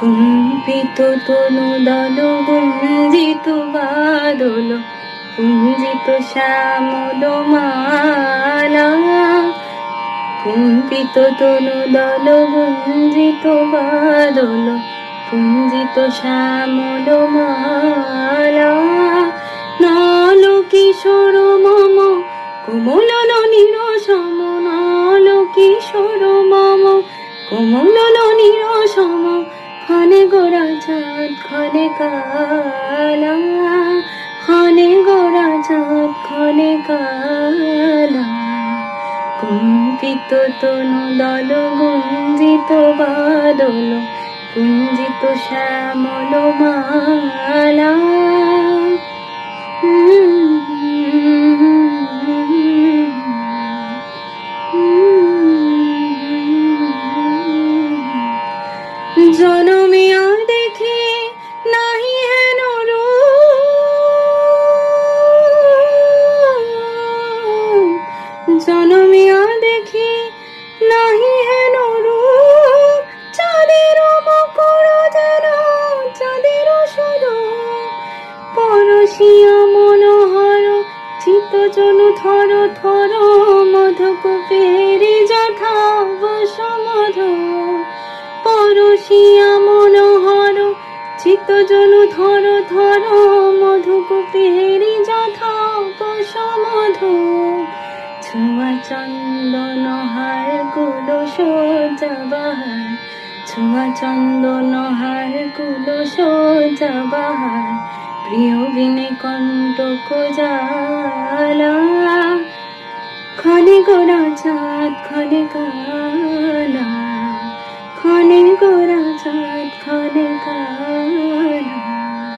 কম্পিত তনু দল গুঞ্জিত বাদল পুঞ্জিত শ্যামল মালা, কম্পিত তনু দল গুঞ্জিত বাদল পুঞ্জিত শ্যামল মালা। নল কিশোর মম কোমল নীর সম, নল কিশোর মম কোমল নীর সম, ক্ষণে গোরা চাঁদ ক্ষণে কালা, ক্ষণে গোরা চাঁদ ক্ষণে কালা। কম্পিত তনু দল গুঞ্জিত বাদল পুঞ্জিত শ্যামল মালা। জনমিয়া দেখি নাহি হেন রূপ, জনমিয়া দেখি নাহি হেন রূপ, চাঁদের মকর যেন চাঁদের স্বরূপ, পরশিয়া মনোহর চিত্ত জনু থর থর, মধুকূপের যথা বসমধ, পরশিয়া মনোহর চিত্ত জনু থর থর, মধুকূপের যথা বসমধ। ছোঁয়া চন্দন হার কুল সজ্জা বাহার, ছোঁয়া চন্দন হার কুল সজ্জা বাহার, প্রিয় বিনে কণ্টক জ্বালা, ক্ষণে গোরা চাঁদ ক্ষণে কালা, ক্ষণে গোরা চাঁদ ক্ষণে